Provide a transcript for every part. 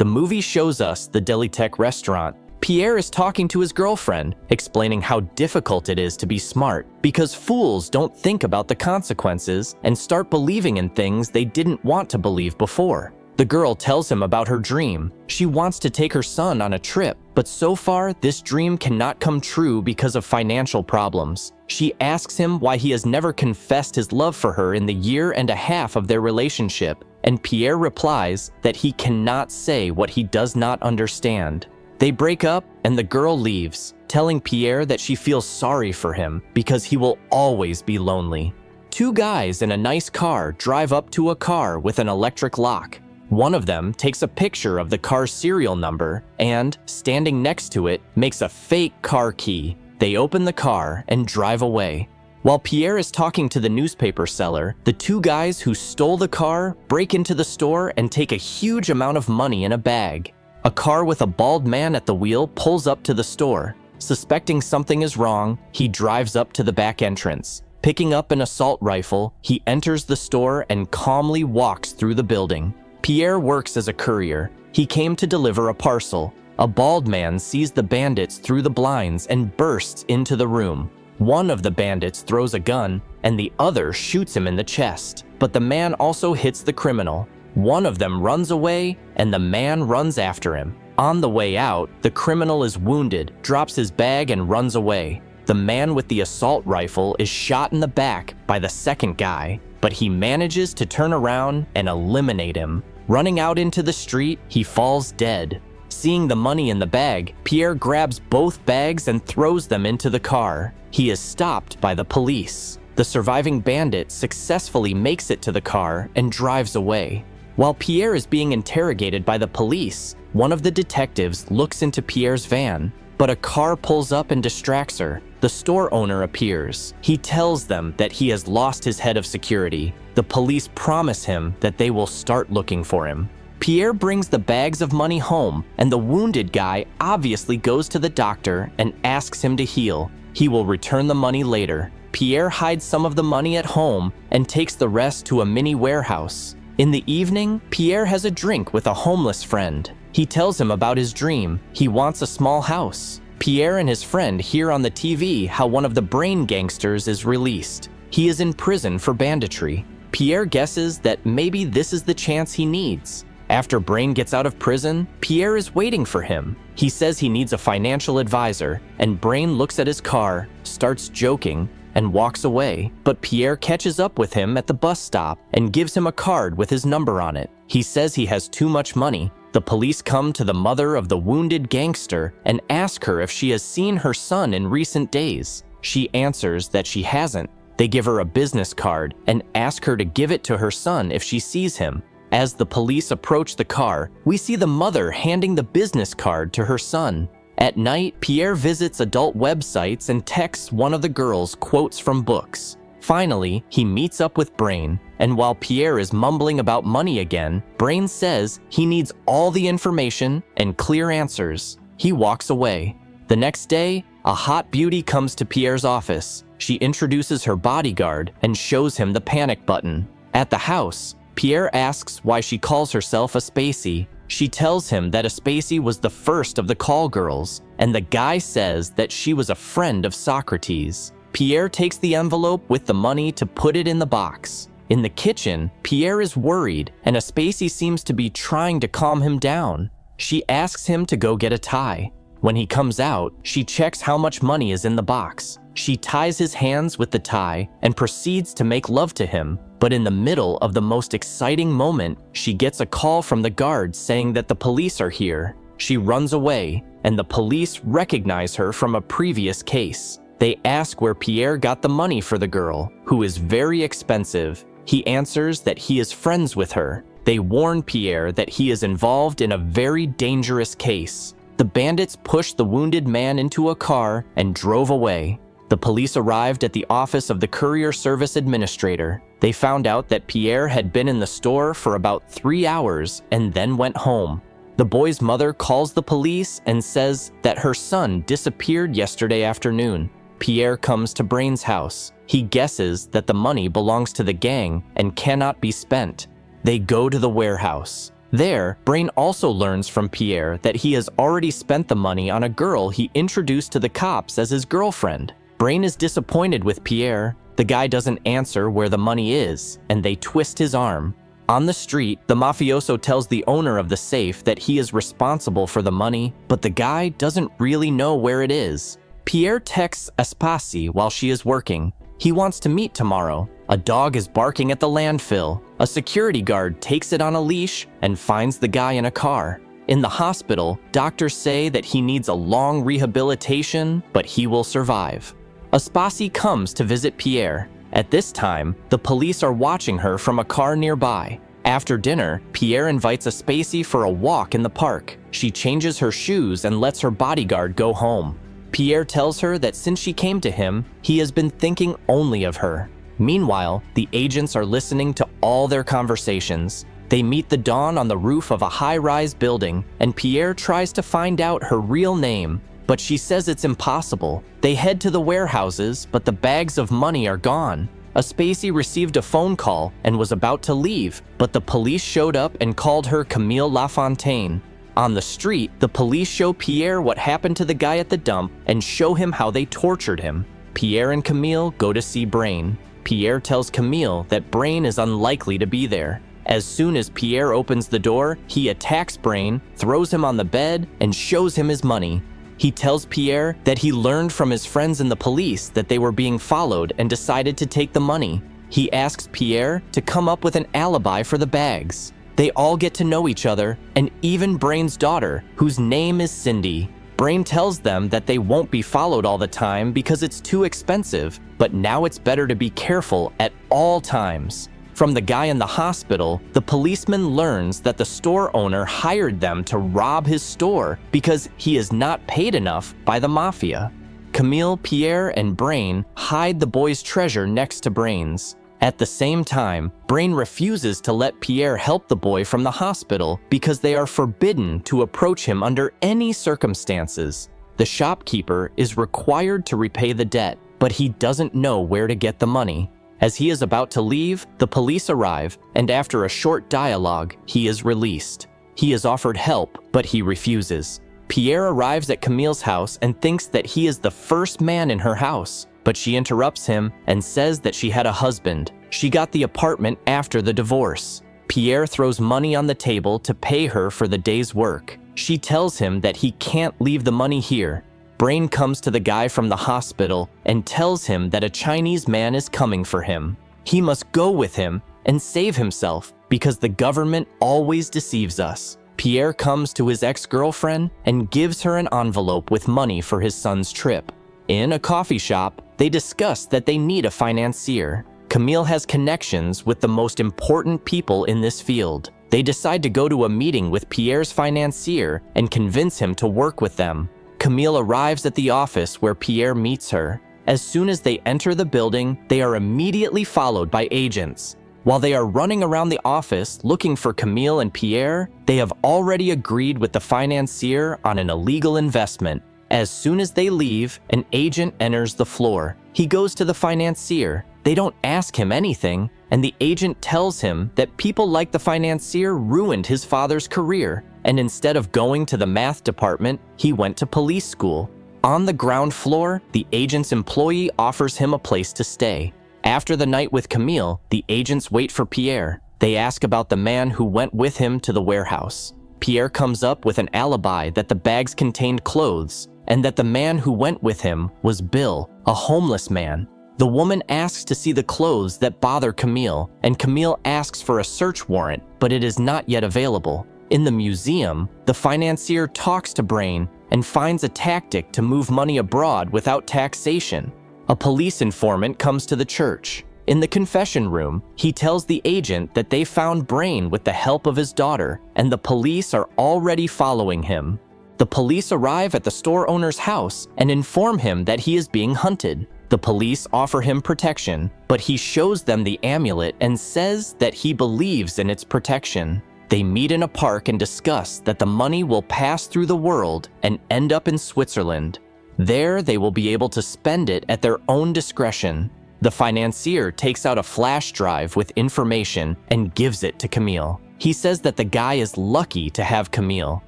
The movie shows us the Delitech restaurant. Pierre is talking to his girlfriend, explaining how difficult it is to be smart because fools don't think about the consequences and start believing in things they didn't want to believe before. The girl tells him about her dream. She wants to take her son on a trip, but so far, this dream cannot come true because of financial problems. She asks him why he has never confessed his love for her in the year and a half of their relationship, and Pierre replies that he cannot say what he does not understand. They break up, and the girl leaves, telling Pierre that she feels sorry for him because he will always be lonely. Two guys in a nice car drive up to a car with an electric lock. One of them takes a picture of the car's serial number and, standing next to it, makes a fake car key. They open the car and drive away. While Pierre is talking to the newspaper seller, the two guys who stole the car break into the store and take a huge amount of money in a bag. A car with a bald man at the wheel pulls up to the store. Suspecting something is wrong, he drives up to the back entrance. Picking up an assault rifle, he enters the store and calmly walks through the building. Pierre works as a courier. He came to deliver a parcel. A bald man sees the bandits through the blinds and bursts into the room. One of the bandits throws a gun, and the other shoots him in the chest. But the man also hits the criminal. One of them runs away, and the man runs after him. On the way out, the criminal is wounded, drops his bag, and runs away. The man with the assault rifle is shot in the back by the second guy, but he manages to turn around and eliminate him. Running out into the street, he falls dead. Seeing the money in the bag, Pierre grabs both bags and throws them into the car. He is stopped by the police. The surviving bandit successfully makes it to the car and drives away. While Pierre is being interrogated by the police, one of the detectives looks into Pierre's van, but a car pulls up and distracts her. The store owner appears. He tells them that he has lost his head of security. The police promise him that they will start looking for him. Pierre brings the bags of money home, and the wounded guy obviously goes to the doctor and asks him to heal. He will return the money later. Pierre hides some of the money at home and takes the rest to a mini warehouse. In the evening, Pierre has a drink with a homeless friend. He tells him about his dream. He wants a small house. Pierre and his friend hear on the TV how one of the brain gangsters is released. He is in prison for banditry. Pierre guesses that maybe this is the chance he needs. After Brain gets out of prison, Pierre is waiting for him. He says he needs a financial advisor, and Brain looks at his car, starts joking, and walks away. But Pierre catches up with him at the bus stop and gives him a card with his number on it. He says he has too much money. The police come to the mother of the wounded gangster and ask her if she has seen her son in recent days. She answers that she hasn't. They give her a business card and ask her to give it to her son if she sees him. As the police approach the car, we see the mother handing the business card to her son. At night, Pierre visits adult websites and texts one of the girls quotes from books. Finally, he meets up with Brain, and while Pierre is mumbling about money again, Brain says he needs all the information and clear answers. He walks away. The next day, a hot beauty comes to Pierre's office. She introduces her bodyguard and shows him the panic button. At the house, Pierre asks why she calls herself a Spacey. She tells him that a Spacey was the first of the call girls, and the guy says that she was a friend of Socrates. Pierre takes the envelope with the money to put it in the box. In the kitchen, Pierre is worried, and a Spacey seems to be trying to calm him down. She asks him to go get a tie. When he comes out, she checks how much money is in the box. She ties his hands with the tie and proceeds to make love to him. But in the middle of the most exciting moment, she gets a call from the guards saying that the police are here. She runs away, and the police recognize her from a previous case. They ask where Pierre got the money for the girl, who is very expensive. He answers that he is friends with her. They warn Pierre that he is involved in a very dangerous case. The bandits pushed the wounded man into a car and drove away. The police arrived at the office of the courier service administrator. They found out that Pierre had been in the store for about 3 hours and then went home. The boy's mother calls the police and says that her son disappeared yesterday afternoon. Pierre comes to Brain's house. He guesses that the money belongs to the gang and cannot be spent. They go to the warehouse. There, Brain also learns from Pierre that he has already spent the money on a girl he introduced to the cops as his girlfriend. Brain is disappointed with Pierre. The guy doesn't answer where the money is, and they twist his arm. On the street, the mafioso tells the owner of the safe that he is responsible for the money, but the guy doesn't really know where it is. Pierre texts Aspasi while she is working. He wants to meet tomorrow. A dog is barking at the landfill. A security guard takes it on a leash and finds the guy in a car. In the hospital, doctors say that he needs a long rehabilitation, but he will survive. Aspasi comes to visit Pierre. At this time, the police are watching her from a car nearby. After dinner, Pierre invites Aspasi for a walk in the park. She changes her shoes and lets her bodyguard go home. Pierre tells her that since she came to him, he has been thinking only of her. Meanwhile, the agents are listening to all their conversations. They meet the Dawn on the roof of a high-rise building, and Pierre tries to find out her real name, but she says it's impossible. They head to the warehouses, but the bags of money are gone. Aspasi received a phone call and was about to leave, but the police showed up and called her Camille Lafontaine. On the street, the police show Pierre what happened to the guy at the dump and show him how they tortured him. Pierre and Camille go to see Brain. Pierre tells Camille that Brain is unlikely to be there. As soon as Pierre opens the door, he attacks Brain, throws him on the bed, and shows him his money. He tells Pierre that he learned from his friends in the police that they were being followed and decided to take the money. He asks Pierre to come up with an alibi for the bags. They all get to know each other, and even Brain's daughter, whose name is Cindy. Brain tells them that they won't be followed all the time because it's too expensive, but now it's better to be careful at all times. From the guy in the hospital, the policeman learns that the store owner hired them to rob his store because he is not paid enough by the mafia. Camille, Pierre, and Brain hide the boy's treasure next to Brain's. At the same time, Brain refuses to let Pierre help the boy from the hospital because they are forbidden to approach him under any circumstances. The shopkeeper is required to repay the debt, but he doesn't know where to get the money. As he is about to leave, the police arrive, and after a short dialogue, he is released. He is offered help, but he refuses. Pierre arrives at Camille's house and thinks that he is the first man in her house, but she interrupts him and says that she had a husband. She got the apartment after the divorce. Pierre throws money on the table to pay her for the day's work. She tells him that he can't leave the money here. Brain comes to the guy from the hospital and tells him that a Chinese man is coming for him. He must go with him and save himself because the government always deceives us. Pierre comes to his ex-girlfriend and gives her an envelope with money for his son's trip. In a coffee shop, they discuss that they need a financier. Camille has connections with the most important people in this field. They decide to go to a meeting with Pierre's financier and convince him to work with them. Camille arrives at the office where Pierre meets her. As soon as they enter the building, they are immediately followed by agents. While they are running around the office looking for Camille and Pierre, they have already agreed with the financier on an illegal investment. As soon as they leave, an agent enters the floor. He goes to the financier. They don't ask him anything, and the agent tells him that people like the financier ruined his father's career, and instead of going to the math department, he went to police school. On the ground floor, the agent's employee offers him a place to stay. After the night with Camille, the agents wait for Pierre. They ask about the man who went with him to the warehouse. Pierre comes up with an alibi that the bags contained clothes, and that the man who went with him was Bill, a homeless man. The woman asks to see the clothes that bother Camille, and Camille asks for a search warrant, but it is not yet available. In the museum, the financier talks to Brain and finds a tactic to move money abroad without taxation. A police informant comes to the church. In the confession room, he tells the agent that they found Brain with the help of his daughter, and the police are already following him. The police arrive at the store owner's house and inform him that he is being hunted. The police offer him protection, but he shows them the amulet and says that he believes in its protection. They meet in a park and discuss that the money will pass through the world and end up in Switzerland. There, they will be able to spend it at their own discretion. The financier takes out a flash drive with information and gives it to Camille. He says that the guy is lucky to have Camille.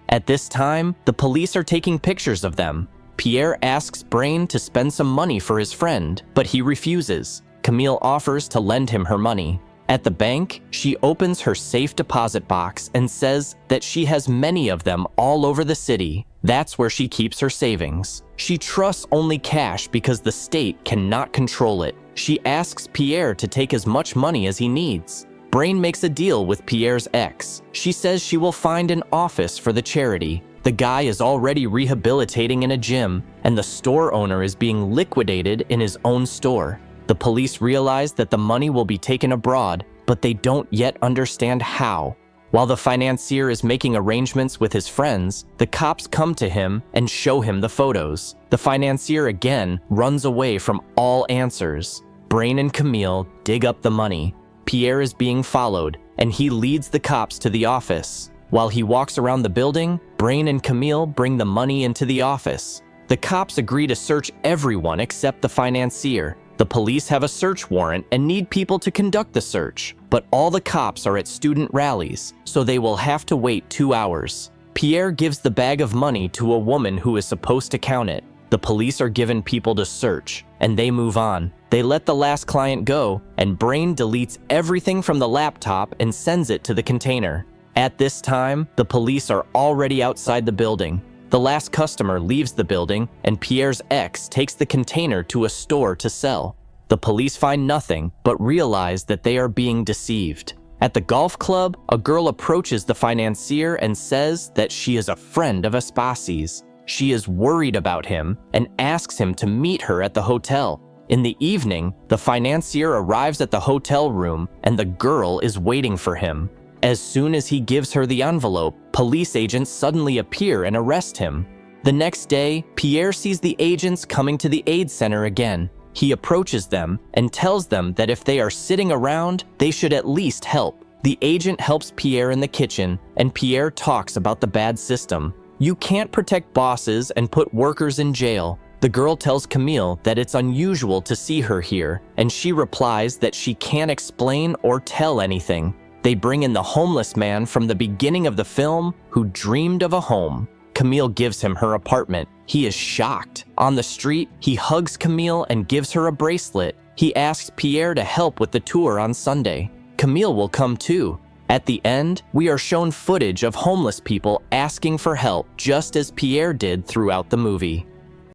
At this time, the police are taking pictures of them. Pierre asks Brain to spend some money for his friend, but he refuses. Camille offers to lend him her money. At the bank, she opens her safe deposit box and says that she has many of them all over the city. That's where she keeps her savings. She trusts only cash because the state cannot control it. She asks Pierre to take as much money as he needs. Brain makes a deal with Pierre's ex. She says she will find an office for the charity. The guy is already rehabilitating in a gym, and the store owner is being liquidated in his own store. The police realize that the money will be taken abroad, but they don't yet understand how. While the financier is making arrangements with his friends, the cops come to him and show him the photos. The financier again runs away from all answers. Brain and Camille dig up the money. Pierre is being followed, and he leads the cops to the office. While he walks around the building, Brain and Camille bring the money into the office. The cops agree to search everyone except the financier. The police have a search warrant and need people to conduct the search, but all the cops are at student rallies, so they will have to wait 2 hours. Pierre gives the bag of money to a woman who is supposed to count it. The police are given people to search, and they move on. They let the last client go, and Brain deletes everything from the laptop and sends it to the container. At this time, the police are already outside the building. The last customer leaves the building, and Pierre's ex takes the container to a store to sell. The police find nothing, but realize that they are being deceived. At the golf club, a girl approaches the financier and says that she is a friend of Espasi's. She is worried about him and asks him to meet her at the hotel. In the evening, the financier arrives at the hotel room, and the girl is waiting for him. As soon as he gives her the envelope, police agents suddenly appear and arrest him. The next day, Pierre sees the agents coming to the aid center again. He approaches them and tells them that if they are sitting around, they should at least help. The agent helps Pierre in the kitchen, and Pierre talks about the bad system. You can't protect bosses and put workers in jail. The girl tells Camille that it's unusual to see her here, and she replies that she can't explain or tell anything. They bring in the homeless man from the beginning of the film who dreamed of a home. Camille gives him her apartment. He is shocked. On the street, he hugs Camille and gives her a bracelet. He asks Pierre to help with the tour on Sunday. Camille will come too. At the end, we are shown footage of homeless people asking for help, just as Pierre did throughout the movie.